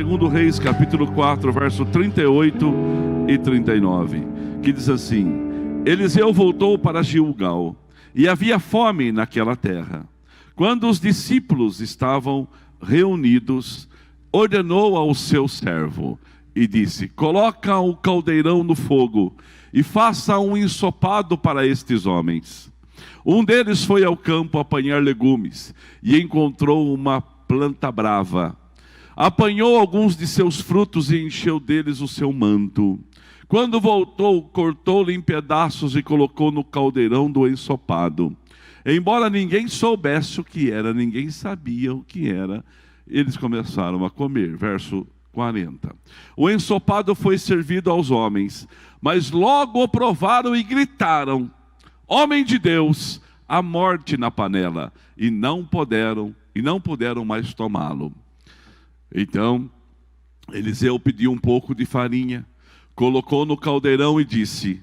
Segundo Reis, capítulo 4, verso 38 e 39, que diz assim: Eliseu voltou para Gilgal, e havia fome naquela terra. Quando os discípulos estavam reunidos, ordenou ao seu servo e disse: Coloca o caldeirão no fogo e faça um ensopado para estes homens. Um deles foi ao campo apanhar legumes e encontrou uma planta brava. Apanhou alguns de seus frutos e encheu deles o seu manto. Quando voltou, cortou-lhe em pedaços e colocou no caldeirão do ensopado. Embora ninguém soubesse o que era, ninguém sabia o que era, eles começaram a comer. Verso 40. O ensopado foi servido aos homens, mas logo o provaram e gritaram: Homem de Deus, a morte na panela, e não puderam mais tomá-lo. Então Eliseu pediu um pouco de farinha, colocou no caldeirão e disse: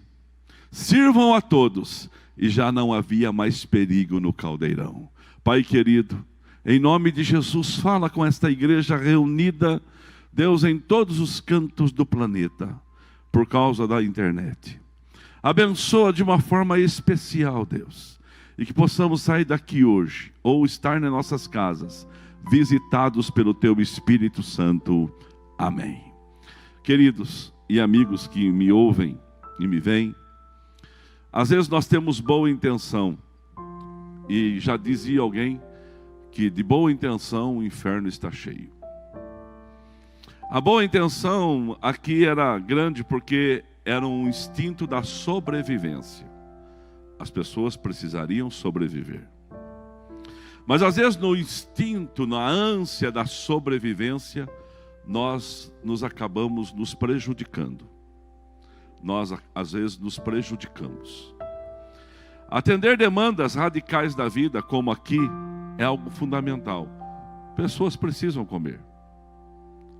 Sirvam a todos. E já não havia mais perigo no caldeirão. Pai querido, em nome de Jesus, fala com esta igreja reunida, Deus, em todos os cantos do planeta, por causa da internet. Abençoa de uma forma especial, Deus, e que possamos sair daqui hoje, ou estar nas nossas casas, visitados pelo Teu Espírito Santo. Amém. Queridos e amigos que me ouvem e me veem, às vezes nós temos boa intenção, e já dizia alguém que de boa intenção o inferno está cheio. A boa intenção aqui era grande porque era um instinto da sobrevivência. As pessoas precisariam sobreviver. Mas às vezes no instinto, na ânsia da sobrevivência, nós nos acabamos nos prejudicando. Nós às vezes nos prejudicamos. Atender demandas radicais da vida, como aqui, é algo fundamental. Pessoas precisam comer.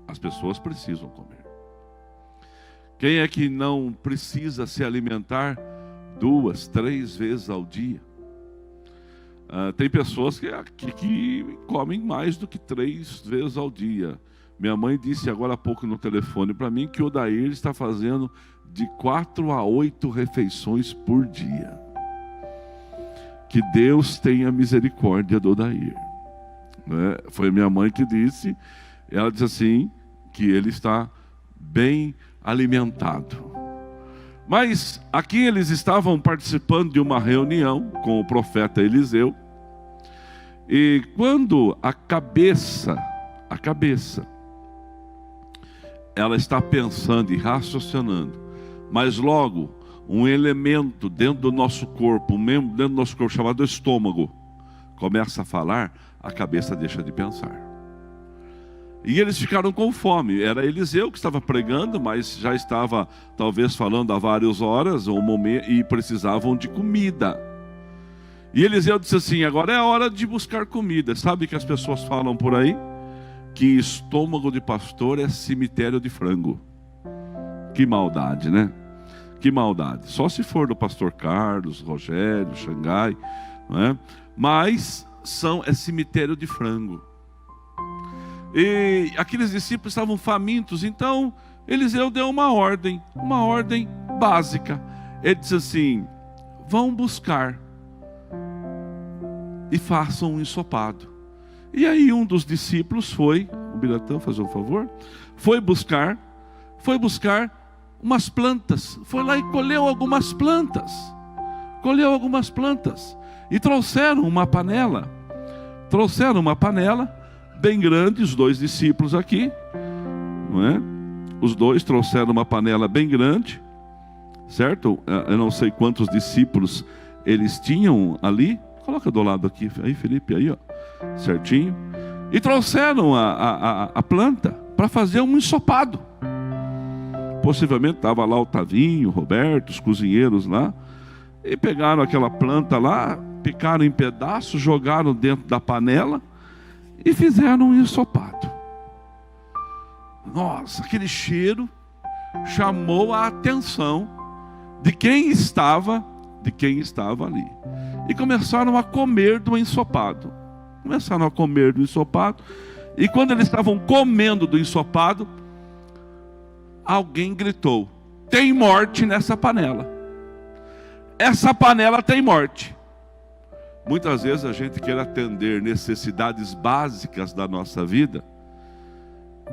As pessoas precisam comer. Quem é que não precisa se alimentar 2, 3 vezes ao dia? Tem pessoas que comem mais do que 3 vezes ao dia. Minha mãe disse agora há pouco no telefone para mim que o Odair está fazendo de 4 a 8 refeições por dia. Que Deus tenha misericórdia do Odair. Foi minha mãe que disse. Ela disse assim, que ele está bem alimentado. Mas aqui eles estavam participando de uma reunião com o profeta Eliseu. E quando a cabeça, ela está pensando e raciocinando, mas logo um elemento dentro do nosso corpo, um membro dentro do nosso corpo chamado estômago, começa a falar, a cabeça deixa de pensar. E eles ficaram com fome. Era Eliseu que estava pregando, mas já estava talvez falando há várias horas e precisavam de comida. E Eliseu disse assim: agora é a hora de buscar comida. Sabe que as pessoas falam por aí? Que estômago de pastor é cemitério de frango. Que maldade, né? Que maldade. Só se for do pastor Carlos, Rogério, Xangai, não é? Mas é cemitério de frango. E aqueles discípulos estavam famintos. Então Eliseu deu uma ordem básica. Ele disse assim: vão buscar e façam um ensopado. E aí um dos discípulos foi, o Biratã, fazer um favor, foi buscar umas plantas, foi lá e colheu algumas plantas, e trouxeram uma panela bem grande, os 2 discípulos aqui, não é? Os 2 trouxeram uma panela bem grande, certo? Eu não sei quantos discípulos eles tinham ali. Coloca do lado aqui, aí Felipe, aí ó, certinho. E trouxeram a planta para fazer um ensopado. Possivelmente estava lá o Tavinho, o Roberto, os cozinheiros lá. E pegaram aquela planta lá, picaram em pedaços, jogaram dentro da panela e fizeram um ensopado. Nossa, aquele cheiro chamou a atenção de quem estava ali. E começaram a comer do ensopado. E quando eles estavam comendo do ensopado, alguém gritou: tem morte nessa panela. Essa panela tem morte. Muitas vezes a gente quer atender necessidades básicas da nossa vida,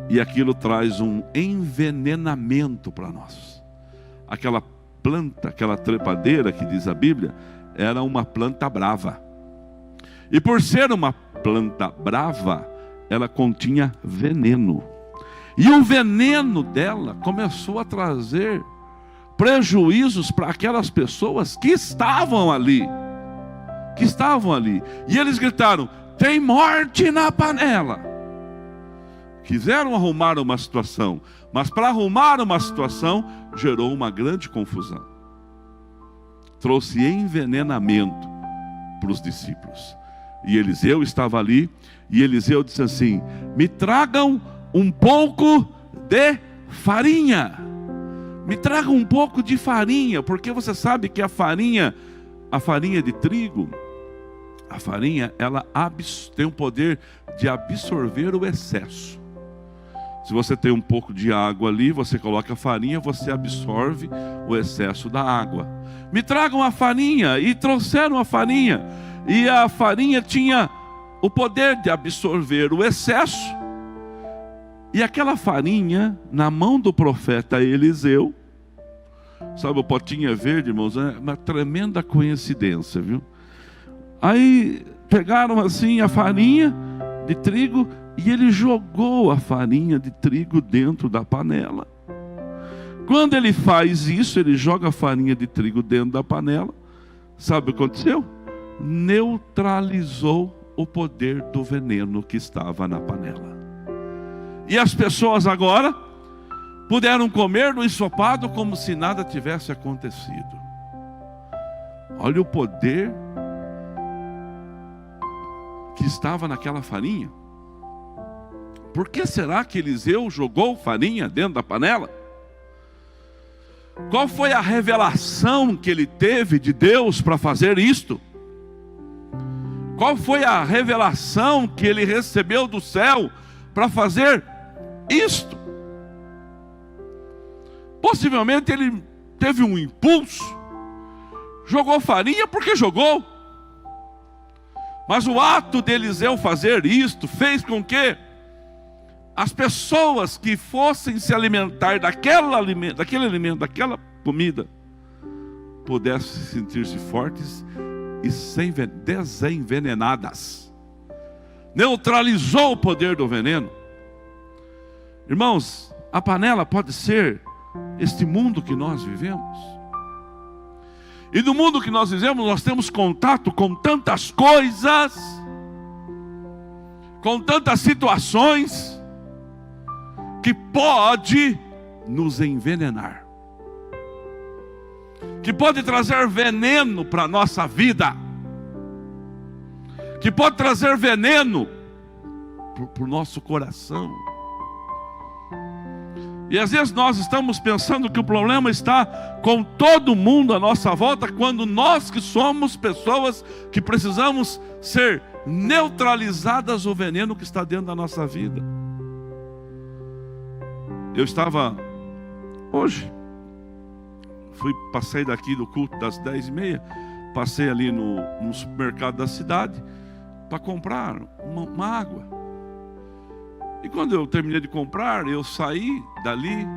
e aquilo traz um envenenamento para nós. Aquela planta, aquela trepadeira que diz a Bíblia, era uma planta brava. E por ser uma planta brava, ela continha veneno. E o veneno dela começou a trazer prejuízos para aquelas pessoas que estavam ali. E eles gritaram: tem morte na panela. Quiseram arrumar uma situação, mas para arrumar uma situação, gerou uma grande confusão. Trouxe envenenamento para os discípulos. E Eliseu estava ali, e Eliseu disse assim: me tragam um pouco de farinha. Me tragam um pouco de farinha, porque você sabe que a farinha de trigo, a farinha, ela tem o poder de absorver o excesso. Se você tem um pouco de água ali, você coloca a farinha, você absorve o excesso da água. Me tragam a farinha, e trouxeram a farinha. E a farinha tinha o poder de absorver o excesso. E aquela farinha, na mão do profeta Eliseu, sabe o potinho verde, irmãos? É uma tremenda coincidência, viu? Aí pegaram assim a farinha de trigo, e ele jogou a farinha de trigo dentro da panela. Quando ele faz isso, ele joga a farinha de trigo dentro da panela, sabe o que aconteceu? Neutralizou o poder do veneno que estava na panela. E as pessoas agora puderam comer no ensopado como se nada tivesse acontecido. Olha o poder que estava naquela farinha. Por que será que Eliseu jogou farinha dentro da panela? Qual foi a revelação que ele teve de Deus para fazer isto? Qual foi a revelação que ele recebeu do céu para fazer isto? Possivelmente ele teve um impulso, jogou farinha porque jogou. Mas o ato de Eliseu fazer isto fez com que as pessoas que fossem se alimentar daquele alimento, daquela comida, pudessem sentir-se fortes e desenvenenadas. Neutralizou o poder do veneno. Irmãos, a panela pode ser este mundo que nós vivemos. E no mundo que nós vivemos, nós temos contato com tantas coisas, com tantas situações, que pode nos envenenar, que pode trazer veneno para a nossa vida, que pode trazer veneno para o nosso coração. E às vezes nós estamos pensando que o problema está com todo mundo à nossa volta, quando nós que somos pessoas que precisamos ser neutralizadas o veneno que está dentro da nossa vida. Eu estava hoje, passei daqui do culto das 10h30, passei ali no supermercado da cidade para comprar uma água. E quando eu terminei de comprar, eu saí dali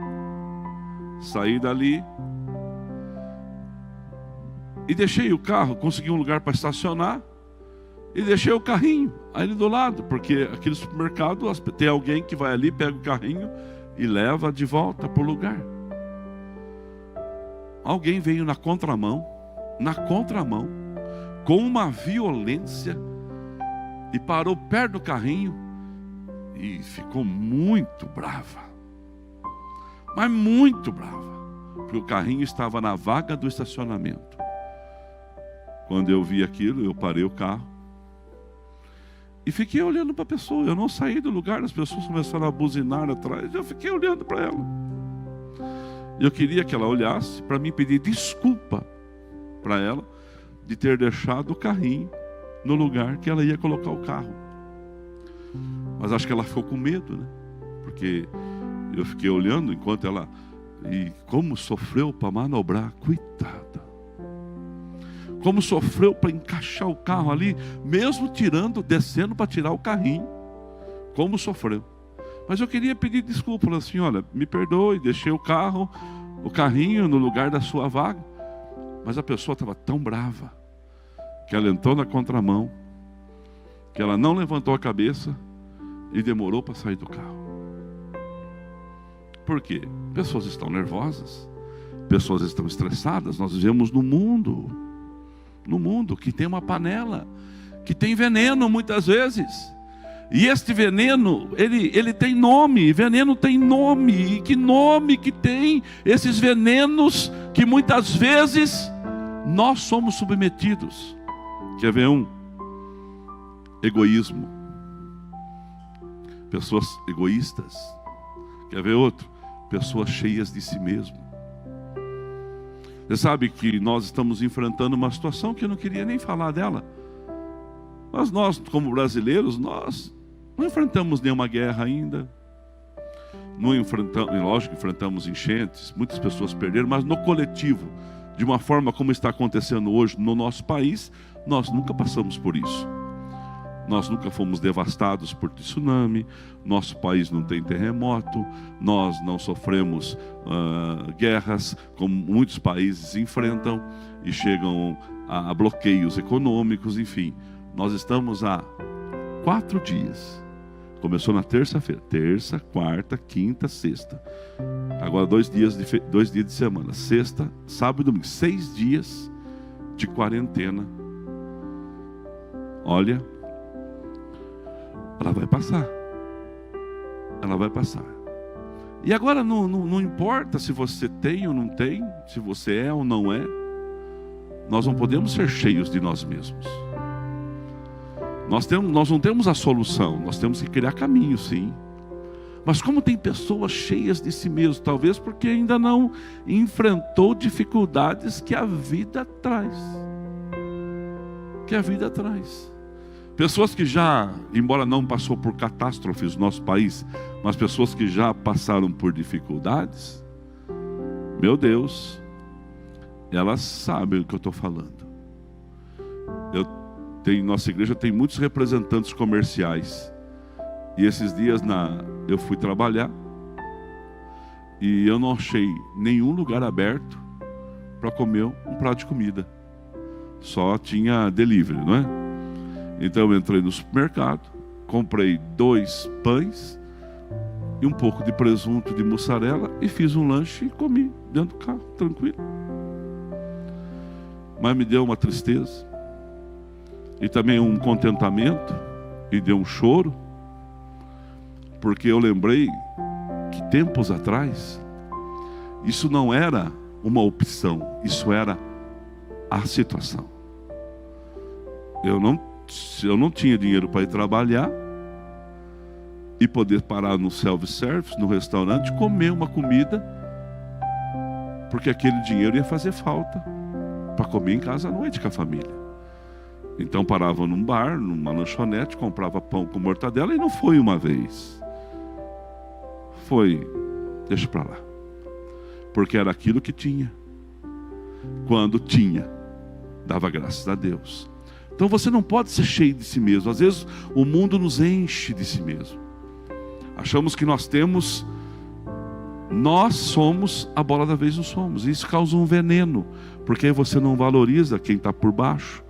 e deixei o carro, consegui um lugar para estacionar e deixei o carrinho ali do lado, porque aquele supermercado tem alguém que vai ali, pega o carrinho e leva de volta para o lugar. Alguém veio na contramão, com uma violência, e parou perto do carrinho e ficou muito brava. Mas muito brava, porque o carrinho estava na vaga do estacionamento. Quando eu vi aquilo, eu parei o carro e fiquei olhando para a pessoa. Eu não saí do lugar, as pessoas começaram a buzinar atrás. Eu fiquei olhando para ela. Eu queria que ela olhasse para mim pedir desculpa para ela de ter deixado o carrinho no lugar que ela ia colocar o carro. Mas acho que ela ficou com medo, né? Porque eu fiquei olhando enquanto ela... E como sofreu para manobrar, coitada. Como sofreu para encaixar o carro ali, mesmo descendo para tirar o carrinho. Como sofreu. Mas eu queria pedir desculpa, falei assim, olha, me perdoe, deixei o carrinho no lugar da sua vaga. Mas a pessoa estava tão brava, que ela entrou na contramão, que ela não levantou a cabeça e demorou para sair do carro. Por quê? Pessoas estão nervosas, pessoas estão estressadas. Nós vivemos num mundo que tem uma panela, que tem veneno muitas vezes. E este veneno, ele tem nome, veneno tem nome. E que nome que tem esses venenos que muitas vezes nós somos submetidos? Quer ver um? Egoísmo. Pessoas egoístas. Quer ver outro? Pessoas cheias de si mesmo. Você sabe que nós estamos enfrentando uma situação que eu não queria nem falar dela. Mas nós, como brasileiros, nós não enfrentamos nenhuma guerra ainda. Não enfrentamos, lógico que enfrentamos enchentes, muitas pessoas perderam, mas no coletivo, de uma forma como está acontecendo hoje no nosso país, nós nunca passamos por isso. Nós nunca fomos devastados por tsunami, nosso país não tem terremoto, nós não sofremos guerras como muitos países enfrentam e chegam a bloqueios econômicos, enfim. Nós estamos há 4 dias. Começou na terça-feira, terça, quarta, quinta, sexta. Agora 2 dias de semana, sexta, sábado e domingo, 6 dias de quarentena. Olha, ela vai passar. Ela vai passar. E agora não importa se você tem ou não tem, se você é ou não é. Nós não podemos ser cheios de nós mesmos. Nós não temos a solução. Nós temos que criar caminho, sim. Mas como tem pessoas cheias de si mesmo, talvez porque ainda não enfrentou dificuldades que a vida traz. Que a vida traz. Pessoas que já, embora não passou por catástrofes no nosso país, mas pessoas que já passaram por dificuldades, meu Deus, elas sabem o que eu estou falando. Nossa igreja tem muitos representantes comerciais. E esses dias eu fui trabalhar e eu não achei nenhum lugar aberto para comer um prato de comida. Só tinha delivery, não é? Então eu entrei no supermercado, comprei 2 pães e um pouco de presunto de mussarela e fiz um lanche e comi dentro do carro, tranquilo. Mas me deu uma tristeza e também um contentamento e deu um choro, porque eu lembrei que tempos atrás isso não era uma opção, isso era a situação. Eu não tinha dinheiro para ir trabalhar e poder parar no self-service, no restaurante, comer uma comida, porque aquele dinheiro ia fazer falta para comer em casa à noite com a família. Então parava num bar, numa lanchonete, comprava pão com mortadela, e não foi uma vez. Foi, deixa para lá. Porque era aquilo que tinha. Quando tinha, dava graças a Deus. Então você não pode ser cheio de si mesmo. Às vezes o mundo nos enche de si mesmo. Achamos que nós somos a bola da vez, não somos. Isso causa um veneno, porque aí você não valoriza quem está por baixo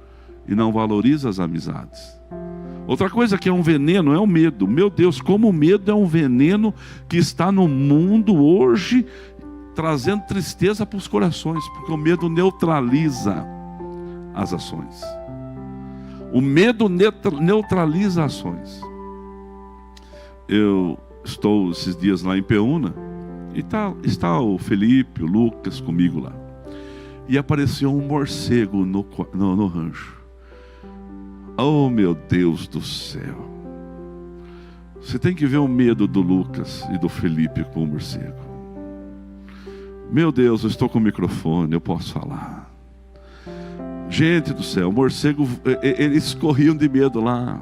e não valoriza as amizades. Outra coisa que é um veneno é o medo. Meu Deus, como o medo é um veneno que está no mundo hoje, trazendo tristeza para os corações, porque o medo neutraliza as ações. O medo neutraliza ações. Eu estou esses dias lá em Peúna e está o Felipe, o Lucas comigo lá. E apareceu um morcego no rancho. Oh, meu Deus do céu. Você tem que ver o medo do Lucas e do Felipe com o morcego. Meu Deus, eu estou com o microfone, eu posso falar. Gente do céu, o morcego, eles corriam de medo lá.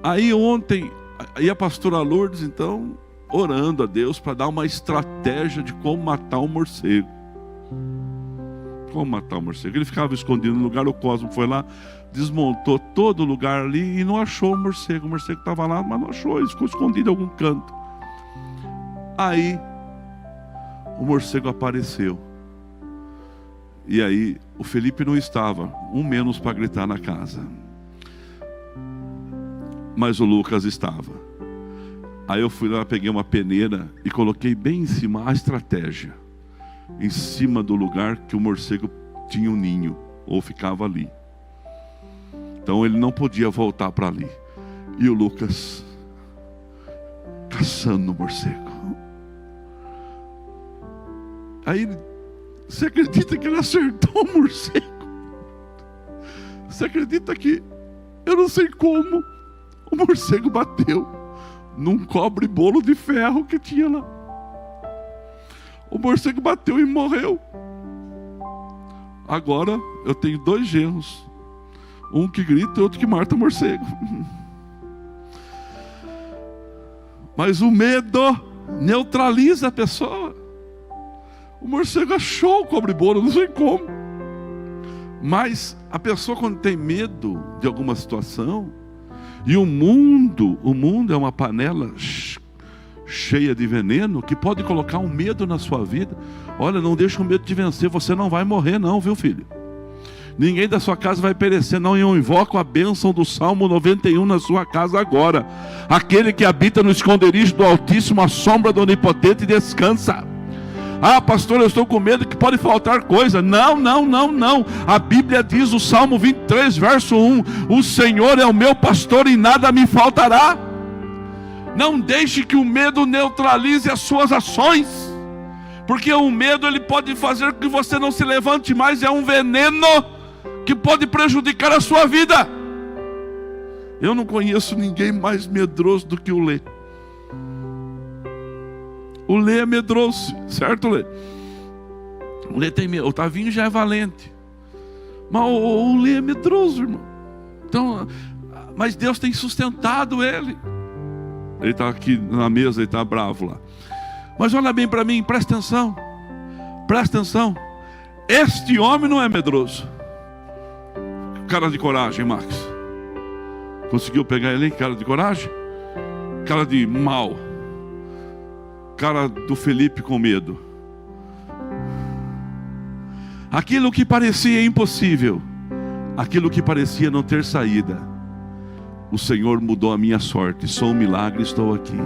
Aí ontem Aí a pastora Lourdes, então, orando a Deus para dar uma estratégia de como matar o morcego. Como matar o morcego? Ele ficava escondido no lugar, o Cosmo foi lá, desmontou todo o lugar ali e não achou o morcego. O morcego estava lá, mas não achou, ele ficou escondido em algum canto. Aí o morcego apareceu. E aí o Felipe não estava, um menos para gritar na casa. Mas o Lucas estava. Aí eu fui lá, peguei uma peneira e coloquei bem em cima a estratégia. Em cima do lugar que o morcego tinha um ninho, ou ficava ali. Então ele não podia voltar para ali. E o Lucas caçando o morcego. Aí, você acredita que ele acertou o morcego? Você acredita que, eu não sei como, o morcego bateu num cobre-bolo de ferro que tinha lá. O morcego bateu e morreu. Agora eu tenho 2 genros. Um que grita e outro que mata o morcego. Mas o medo neutraliza a pessoa. O morcego achou o cobre-bolo, não sei como. Mas a pessoa, quando tem medo de alguma situação, e o mundo é uma panela cheia de veneno, que pode colocar um medo na sua vida. Olha, não deixa o medo te vencer. Você não vai morrer não, viu, filho? Ninguém da sua casa vai perecer não. Eu invoco a bênção do Salmo 91 na sua casa agora. Aquele que habita no esconderijo do Altíssimo, a sombra do Onipotente descansa. Ah, pastor, eu estou com medo que pode faltar coisa. Não. A Bíblia diz, o Salmo 23, verso 1: o Senhor é o meu pastor e nada me faltará. Não deixe que o medo neutralize as suas ações, porque o medo ele pode fazer com que você não se levante mais. É um veneno que pode prejudicar a sua vida. Eu não conheço ninguém mais medroso do que o Lê. O Lê é medroso, certo, Lê? O Lê tem medo. O Tavinho já é valente, mas o Lê é medroso, irmão. Então, mas Deus tem sustentado ele. Ele está aqui na mesa, ele está bravo lá. Mas olha bem para mim, presta atenção. Presta atenção. Este homem não é medroso. Cara de coragem, Max. Conseguiu pegar ele, cara de coragem? Cara de mal. Cara do Felipe com medo. Aquilo que parecia impossível, aquilo que parecia não ter saída, o Senhor mudou a minha sorte. Sou um milagre, estou aqui.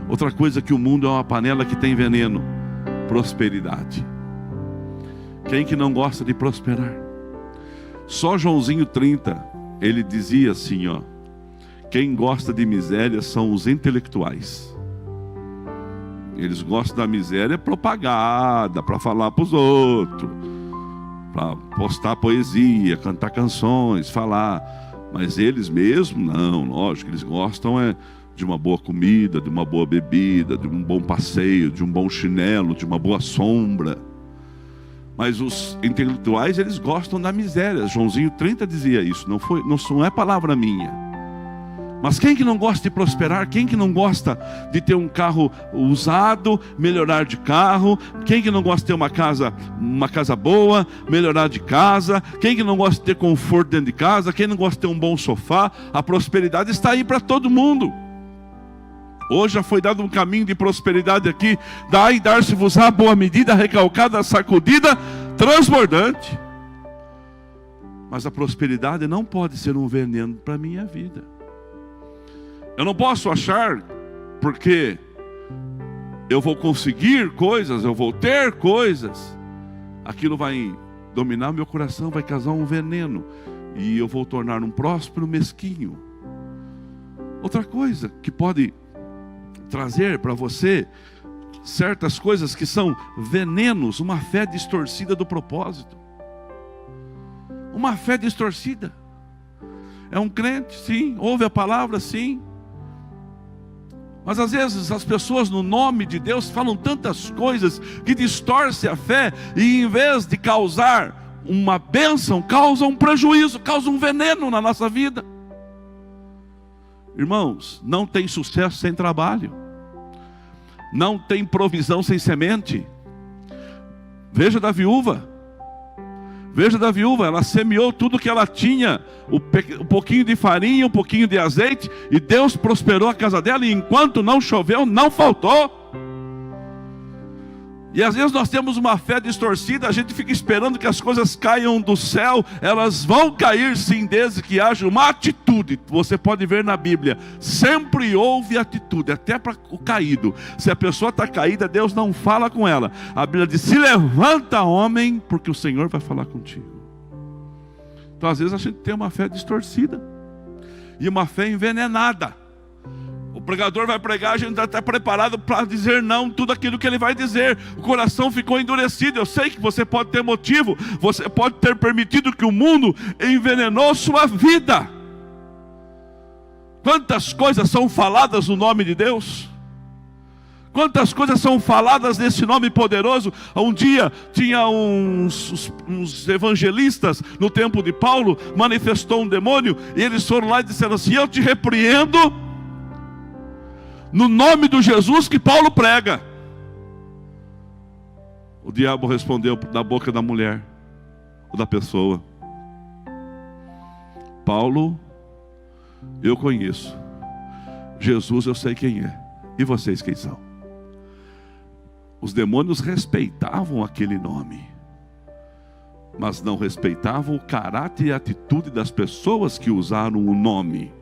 Outra coisa, que o mundo é uma panela que tem veneno: prosperidade. Quem que não gosta de prosperar? Só Joãozinho 30, ele dizia assim, ó: quem gosta de miséria são os intelectuais. Eles gostam da miséria propagada, para falar para os outros, para postar poesia, cantar canções, falar. Mas eles mesmos, não, lógico, eles gostam de uma boa comida, de uma boa bebida, de um bom passeio, de um bom chinelo, de uma boa sombra. Mas os intelectuais, eles gostam da miséria. Joãozinho 30 dizia isso, não é palavra minha. Mas quem que não gosta de prosperar? Quem que não gosta de ter um carro usado, melhorar de carro? Quem que não gosta de ter uma casa boa, melhorar de casa? Quem que não gosta de ter conforto dentro de casa? Quem não gosta de ter um bom sofá? A prosperidade está aí para todo mundo. Hoje já foi dado um caminho de prosperidade aqui: dai e dar-se-vos-á boa medida, recalcada, sacudida, transbordante. Mas a prosperidade não pode ser um veneno para a minha vida. Eu não posso achar, porque eu vou conseguir coisas, eu vou ter coisas, aquilo vai dominar meu coração, vai causar um veneno, e eu vou tornar um próspero mesquinho. Outra coisa que pode trazer para você certas coisas que são venenos: uma fé distorcida do propósito. Uma fé distorcida. É um crente, sim, ouve a palavra, sim, mas às vezes as pessoas, no nome de Deus, falam tantas coisas que distorcem a fé, e em vez de causar uma bênção, causam um prejuízo, causam um veneno na nossa vida. Irmãos, não tem sucesso sem trabalho. Não tem provisão sem semente. Veja da viúva. Veja da viúva, ela semeou tudo que ela tinha, um pouquinho de farinha, um pouquinho de azeite, e Deus prosperou a casa dela, e enquanto não choveu, não faltou. E às vezes nós temos uma fé distorcida, a gente fica esperando que as coisas caiam do céu. Elas vão cair sim, desde que haja uma atitude. Você pode ver na Bíblia, sempre houve atitude, até para o caído. Se a pessoa está caída, Deus não fala com ela. A Bíblia diz, se levanta, homem, porque o Senhor vai falar contigo. Então às vezes a gente tem uma fé distorcida, e uma fé envenenada. O pregador vai pregar, a gente está preparado para dizer não, tudo aquilo que ele vai dizer. O coração ficou endurecido. Eu sei que você pode ter motivo, você pode ter permitido que o mundo envenenou sua vida. Quantas coisas são faladas no nome de Deus? Quantas coisas são faladas nesse nome poderoso? Um dia tinha uns evangelistas no tempo de Paulo, manifestou um demônio, e eles foram lá e disseram assim, eu te repreendo no nome do Jesus que Paulo prega. O diabo respondeu da boca da mulher, ou da pessoa, Paulo, eu conheço, Jesus eu sei quem é, e vocês quem são? Os demônios respeitavam aquele nome, mas não respeitavam o caráter e a atitude das pessoas que usaram o nome.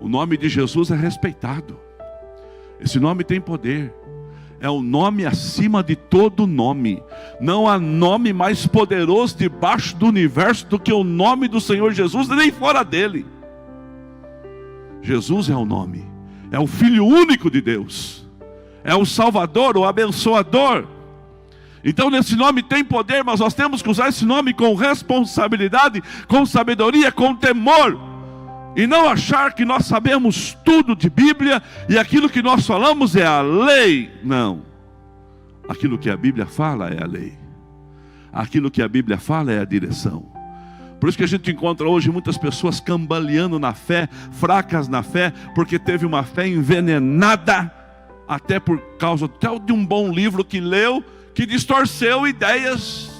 O nome de Jesus é respeitado. Esse nome tem poder. É o nome acima de todo nome. Não há nome mais poderoso debaixo do universo do que o nome do Senhor Jesus, nem fora dele. Jesus é o nome. É o Filho único de Deus. É o Salvador, o abençoador. Então nesse nome tem poder, mas nós temos que usar esse nome com responsabilidade, com sabedoria, com temor. E não achar que nós sabemos tudo de Bíblia e aquilo que nós falamos é a lei. Não. Aquilo que a Bíblia fala é a lei. Aquilo que a Bíblia fala é a direção. Por isso que a gente encontra hoje muitas pessoas cambaleando na fé, fracas na fé, porque teve uma fé envenenada, até por causa de um bom livro que leu, que distorceu ideias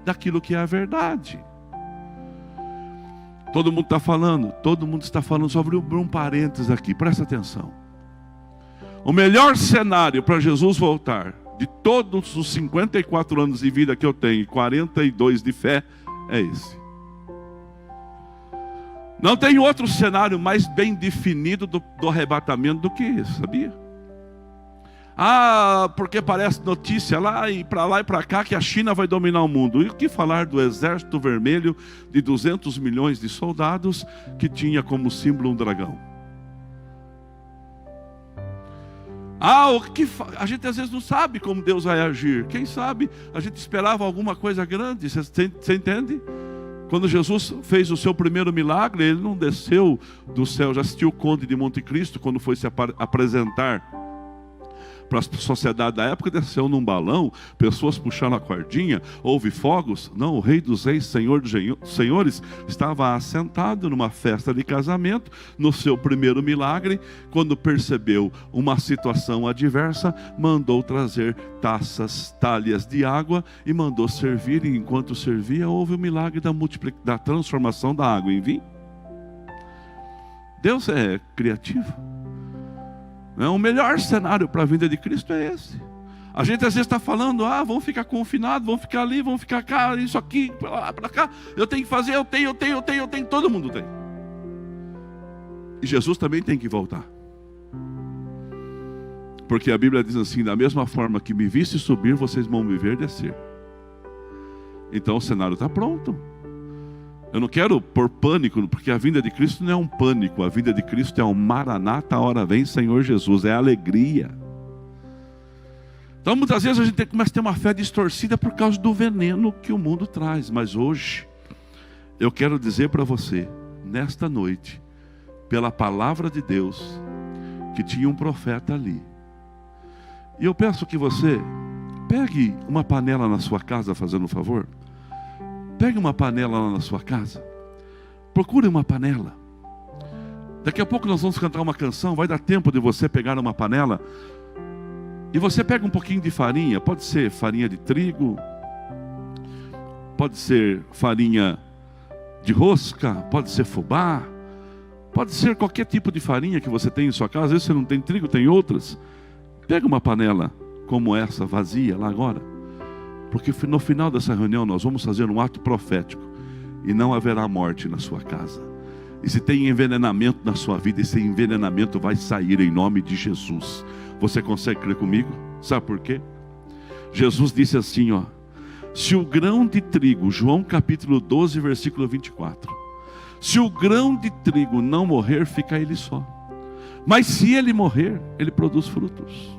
daquilo que é a verdade. Todo mundo está falando sobre um parênteses aqui, presta atenção. O melhor cenário para Jesus voltar, de todos os 54 anos de vida que eu tenho, e 42 de fé, é esse. Não tem outro cenário mais bem definido do arrebatamento do que esse, sabia? Porque parece notícia lá e para cá que a China vai dominar o mundo. E o que falar do exército vermelho de 200 milhões de soldados que tinha como símbolo um dragão? A gente às vezes não sabe como Deus vai agir. Quem sabe a gente esperava alguma coisa grande. Você entende? Quando Jesus fez o seu primeiro milagre, ele não desceu do céu. Já assistiu o Conde de Monte Cristo quando foi se apresentar para a sociedade da época? Desceu num balão, pessoas puxando a cordinha, houve fogos? Não, o Rei dos Reis, Senhor dos Senhores, estava assentado numa festa de casamento, no seu primeiro milagre. Quando percebeu uma situação adversa, mandou trazer talhas de água e mandou servir, e enquanto servia, houve o milagre da transformação da água em vinho. Deus é criativo. O melhor cenário para a vinda de Cristo é esse. A gente às vezes está falando, vamos ficar confinados, vamos ficar ali, vamos ficar cá, isso aqui, para lá, para cá. Eu tenho que fazer, eu tenho, todo mundo tem. E Jesus também tem que voltar. Porque a Bíblia diz assim, da mesma forma que me viste subir, vocês vão me ver descer. Então o cenário está pronto. Eu não quero pôr pânico, porque a vinda de Cristo não é um pânico. A vinda de Cristo é um maranata, a hora vem Senhor Jesus, é alegria. Então muitas vezes a gente começa a ter uma fé distorcida por causa do veneno que o mundo traz. Mas hoje, eu quero dizer para você, nesta noite, pela palavra de Deus, que tinha um profeta ali. E eu peço que você pegue uma panela na sua casa, fazendo um favor. Pegue uma panela lá na sua casa. Procure uma panela. Daqui a pouco nós vamos cantar uma canção, vai dar tempo de você pegar uma panela e você pega um pouquinho de farinha, pode ser farinha de trigo, pode ser farinha de rosca, pode ser fubá, pode ser qualquer tipo de farinha que você tem em sua casa. Às vezes você não tem trigo, tem outras. Pega uma panela como essa, vazia, lá agora, porque no final dessa reunião nós vamos fazer um ato profético e não haverá morte na sua casa. E se tem envenenamento na sua vida, esse envenenamento vai sair em nome de Jesus. Você consegue crer comigo? Sabe por quê? Jesus disse assim, ó: se o grão de trigo, João capítulo 12, versículo 24, se o grão de trigo não morrer, fica ele só. Mas se ele morrer, ele produz frutos.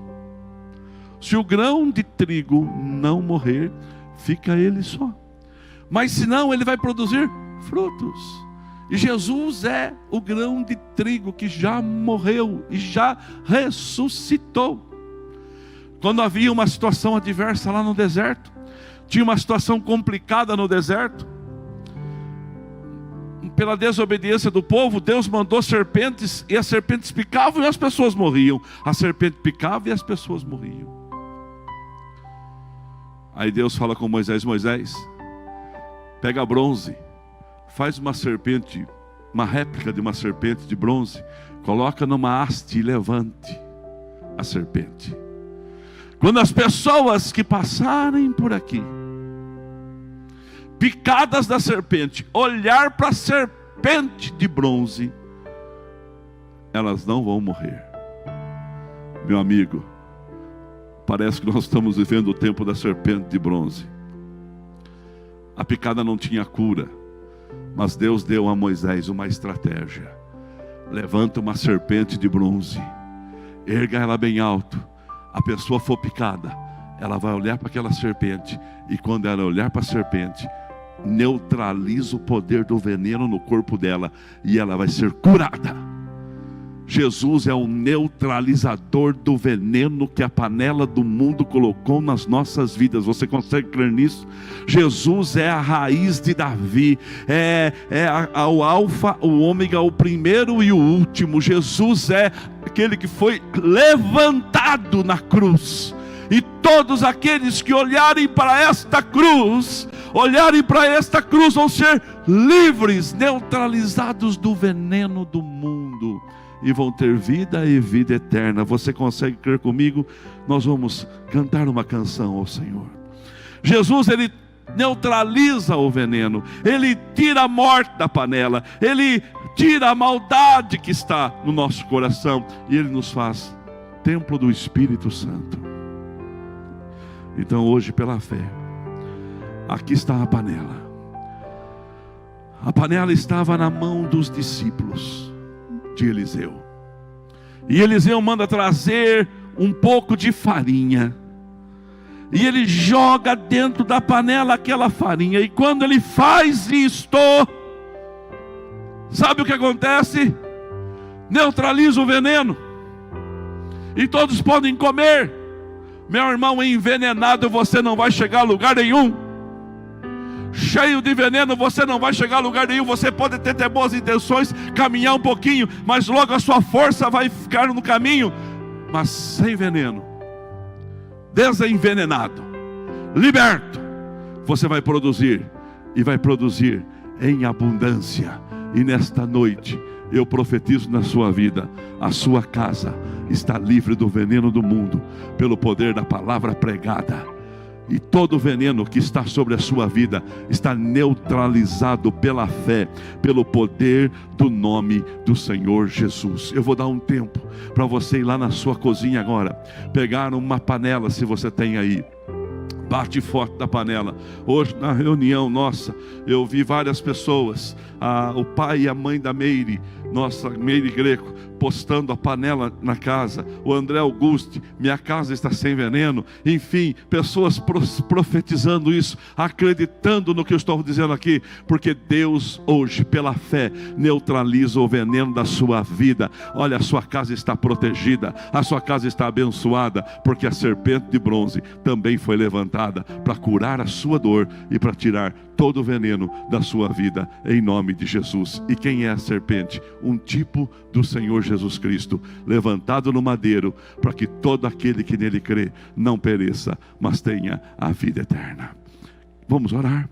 Se o grão de trigo não morrer, fica ele só. Mas se não, ele vai produzir frutos. E Jesus é o grão de trigo que já morreu e já ressuscitou. Quando havia uma situação adversa lá no deserto, tinha uma situação complicada no deserto, pela desobediência do povo, Deus mandou serpentes, e as serpentes picavam e as pessoas morriam. A serpente picava e as pessoas morriam. Aí Deus fala com Moisés: Moisés, pega bronze, faz uma serpente, uma réplica de uma serpente de bronze, coloca numa haste e levante a serpente. Quando as pessoas que passarem por aqui, picadas da serpente, olhar para a serpente de bronze, elas não vão morrer. Meu amigo, parece que nós estamos vivendo o tempo da serpente de bronze. A picada não tinha cura, mas Deus deu a Moisés uma estratégia. Levanta uma serpente de bronze, erga ela bem alto. A pessoa for picada, ela vai olhar para aquela serpente, e quando ela olhar para a serpente, neutraliza o poder do veneno no corpo dela, e ela vai ser curada. Jesus é o neutralizador do veneno que a panela do mundo colocou nas nossas vidas. Você consegue crer nisso? Jesus é a raiz de Davi, é o alfa, o ômega, o primeiro e o último. Jesus é aquele que foi levantado na cruz, e todos aqueles que olharem para esta cruz, vão ser livres, neutralizados do veneno do mundo, e vão ter vida e vida eterna. Você consegue crer comigo? Nós vamos cantar uma canção ao Senhor. Jesus, ele neutraliza o veneno, ele tira a morte da panela, ele tira a maldade que está no nosso coração, e ele nos faz templo do Espírito Santo. Então hoje, pela fé, aqui está a panela. A panela estava na mão dos discípulos de Eliseu, e Eliseu manda trazer um pouco de farinha, e ele joga dentro da panela aquela farinha, e quando ele faz isto, sabe o que acontece? Neutraliza o veneno, e todos podem comer. Meu irmão, envenenado você não vai chegar a lugar nenhum. Cheio de veneno você não vai chegar a lugar nenhum. Você pode ter boas intenções, caminhar um pouquinho, mas logo a sua força vai ficar no caminho. Mas sem veneno, desenvenenado, liberto, você vai produzir, e vai produzir em abundância. E nesta noite eu profetizo na sua vida: a sua casa está livre do veneno do mundo, pelo poder da palavra pregada. E todo veneno que está sobre a sua vida está neutralizado pela fé, pelo poder do nome do Senhor Jesus. Eu vou dar um tempo para você ir lá na sua cozinha agora, pegar uma panela, se você tem aí, bate forte da panela. Hoje na reunião nossa, eu vi várias pessoas, o pai e a mãe da Meire, nossa Meire Greco, postando a panela na casa. O André Auguste: minha casa está sem veneno. Enfim, pessoas profetizando isso, acreditando no que eu estou dizendo aqui, porque Deus hoje, pela fé, neutraliza o veneno da sua vida. Olha, a sua casa está protegida, a sua casa está abençoada, porque a serpente de bronze também foi levantada levantada para curar a sua dor e para tirar todo o veneno da sua vida, em nome de Jesus. E quem é a serpente? Um tipo do Senhor Jesus Cristo, levantado no madeiro, para que todo aquele que nele crê não pereça, mas tenha a vida eterna. Vamos orar?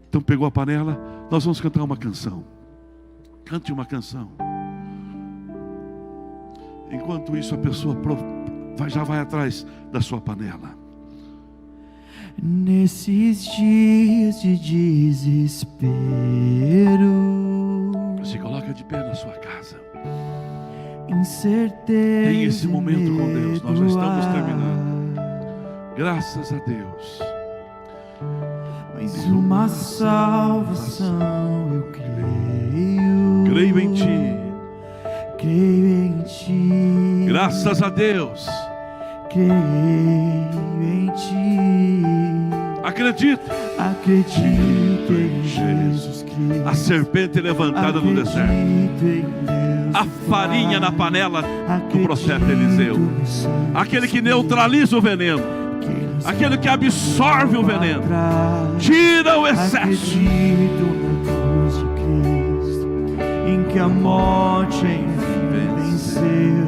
Então pegou a panela, nós vamos cantar uma canção. Cante uma canção. Enquanto isso, a pessoa já vai atrás da sua panela. Nesses dias de desespero, se coloca de pé na sua casa. Incerteza. Tem esse momento com Deus. Nós já estamos terminando. Graças a Deus. Mas uma salvação eu creio. Creio em Ti. Creio em Ti. Graças a Deus. Creio em Ti. Acredito. Acredito em Jesus Cristo. A serpente levantada no deserto. A farinha na panela do profeta Eliseu. Aquele que neutraliza o veneno. Aquele que absorve o veneno. Tira o excesso. Acredito na cruz de Cristo, em que a morte enfim venceu.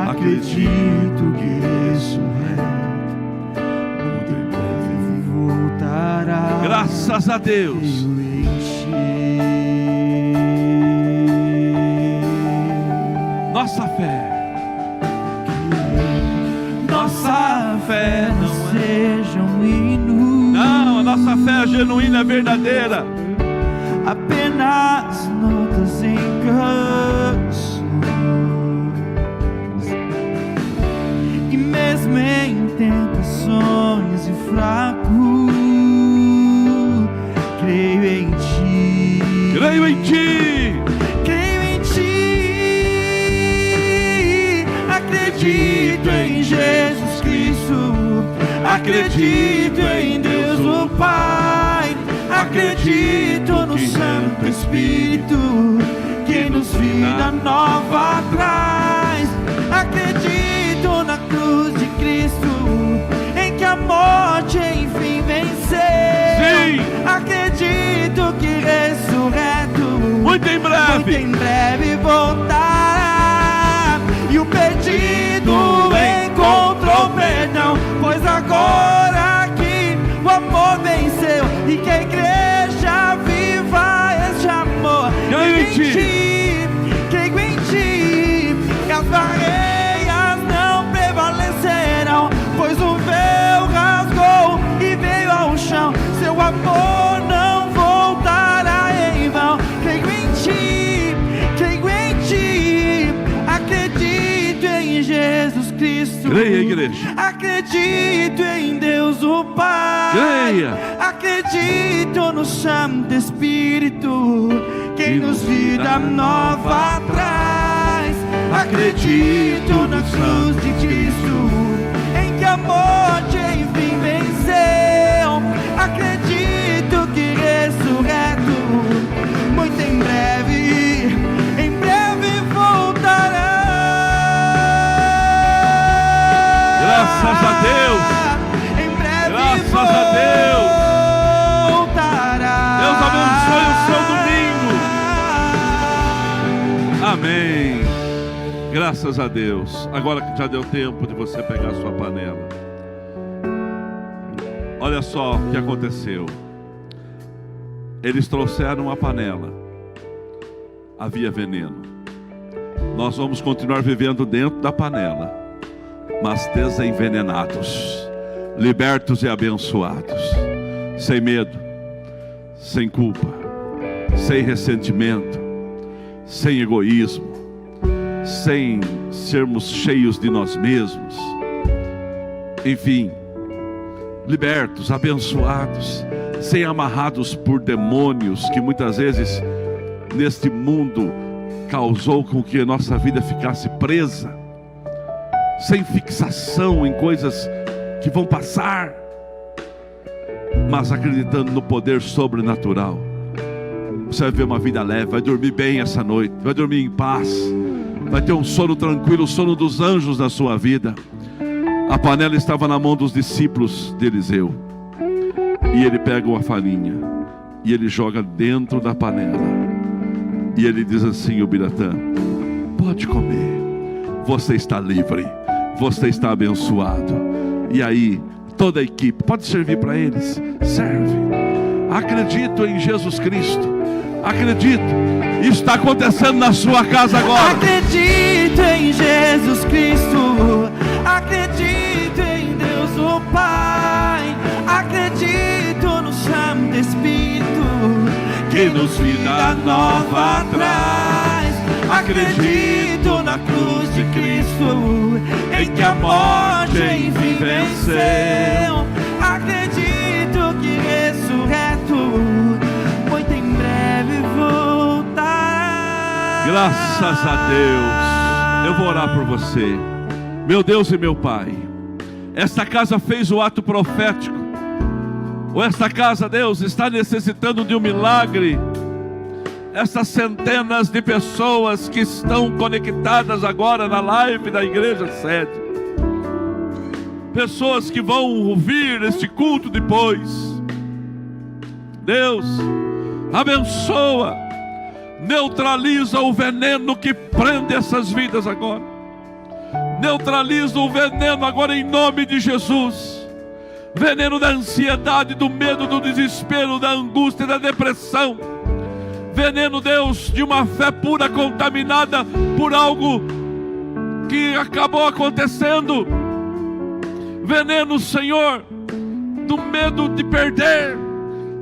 Acredito que ressurreto, muito em breve voltará. Graças a Deus. Nossa fé. Nossa fé não seja um hino. Não, a nossa fé é genuína, é verdadeira. Apenas notas em canções. E mesmo em tentações e fraco, creio em Ti. Creio em Ti. Creio em Ti. Acredito em Jesus Cristo. Acredito em Deus o Pai. Acredito no Santo Espírito, que nos vida nova traz. Acredito na cruz de Cristo, em que a morte enfim venceu. Sim. Acredito que ressurreto, muito em breve voltará. E o perdido encontrou perdão, pois agora que o amor venceu e que a igreja viva este amor. Creio em Ti, creio em Ti, que as barreiras não prevalecerão, pois o véu rasgou e veio ao chão. Seu amor não voltará em vão. Creio em Ti, acredito em Jesus Cristo. creia, igreja. Acredito em Deus o Pai. Creia. Acredito no Santo Espírito, que nos vida nova traz. Acredito na cruz de Cristo, em que a morte enfim venceu. Acredito que ressurreto, muito em breve voltará. Graças a Deus. Em breve Graças a Deus. Voltará. Deus abençoe o seu domingo. Amém. Graças a Deus. Agora que já deu tempo de você pegar a sua panela. Olha só o que aconteceu. Eles trouxeram a panela. Havia veneno. Nós vamos continuar vivendo dentro da panela, mas desenvenenados, libertos e abençoados, sem medo, sem culpa, sem ressentimento, sem egoísmo, sem sermos cheios de nós mesmos. Enfim, libertos, abençoados, sem amarrados por demônios que muitas vezes neste mundo causou com que a nossa vida ficasse presa, sem fixação em coisas que vão passar, mas acreditando no poder sobrenatural. Você vai ver uma vida leve, vai dormir bem essa noite, vai dormir em paz, vai ter um sono tranquilo, o sono dos anjos na sua vida. A panela estava na mão dos discípulos de Eliseu. E ele pega uma farinha e ele joga dentro da panela. E ele diz assim: o Biratã, pode comer, você está livre, você está abençoado. E aí toda a equipe, pode servir para eles? Serve. Acredito em Jesus Cristo. Acredito. Isso está acontecendo na sua casa agora. Acredito em Jesus Cristo. Acredito em Deus o Pai. Acredito no Santo Espírito que nos vida nova traz. Acredito na cruz de Cristo, em que a morte enfim venceu. Acredito que ressurreto muito em breve voltará. Graças a Deus. Eu vou orar por você. Meu Deus e meu Pai, esta casa fez o ato profético, ou esta casa, Deus, está necessitando de um milagre. Essas centenas de pessoas que estão conectadas agora na live da Igreja Sede, pessoas que vão ouvir este culto depois, Deus, abençoa, neutraliza o veneno que prende essas vidas agora. Neutraliza o veneno agora em nome de Jesus. Veneno da ansiedade, do medo, do desespero, da angústia, da depressão. Veneno, Deus, de uma fé pura contaminada por algo que acabou acontecendo. Veneno, Senhor, do medo de perder.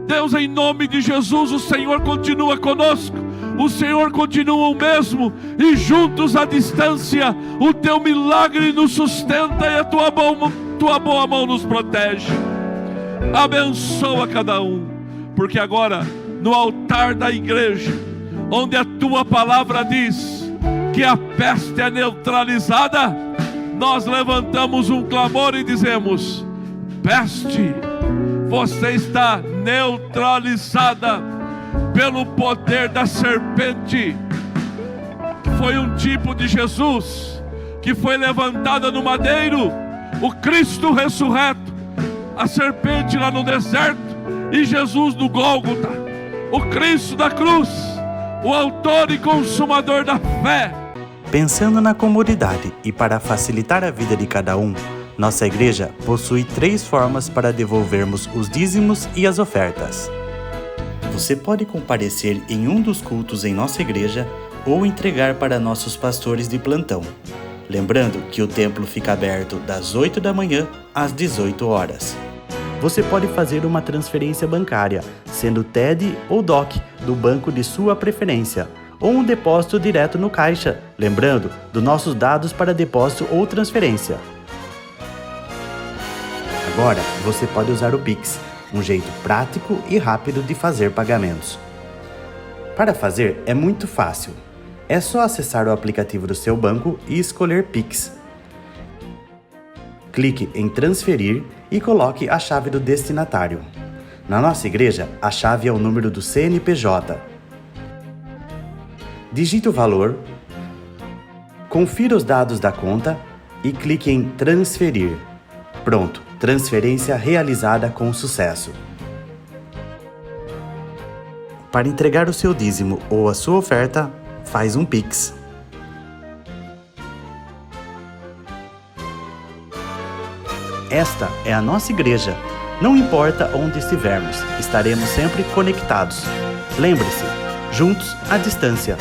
Deus, em nome de Jesus, o Senhor continua conosco. O Senhor continua o mesmo, e juntos à distância o teu milagre nos sustenta e a tua boa mão nos protege. Abençoa cada um, porque agora no altar da igreja, onde a tua palavra diz que a peste é neutralizada, nós levantamos um clamor e dizemos: peste, você está neutralizada pelo poder da serpente, que foi um tipo de Jesus, que foi levantada no madeiro, o Cristo ressurreto, a serpente lá no deserto, e Jesus no Gólgota, o Cristo da cruz, o autor e consumador da fé. Pensando na comunidade e para facilitar a vida de cada um, nossa igreja possui 3 formas para devolvermos os dízimos e as ofertas. Você pode comparecer em um dos cultos em nossa igreja ou entregar para nossos pastores de plantão. Lembrando que o templo fica aberto das 8 da manhã às 18 horas. Você pode fazer uma transferência bancária, sendo TED ou DOC, do banco de sua preferência, ou um depósito direto no caixa, lembrando dos nossos dados para depósito ou transferência. Agora, você pode usar o Pix, um jeito prático e rápido de fazer pagamentos. Para fazer é muito fácil. É só acessar o aplicativo do seu banco e escolher Pix. Clique em transferir e coloque a chave do destinatário. Na nossa igreja, a chave é o número do CNPJ. Digite o valor, confira os dados da conta e clique em transferir. Pronto. Transferência realizada com sucesso. Para entregar o seu dízimo ou a sua oferta, faz um Pix. Esta é a nossa igreja. Não importa onde estivermos, estaremos sempre conectados. Lembre-se, juntos à distância.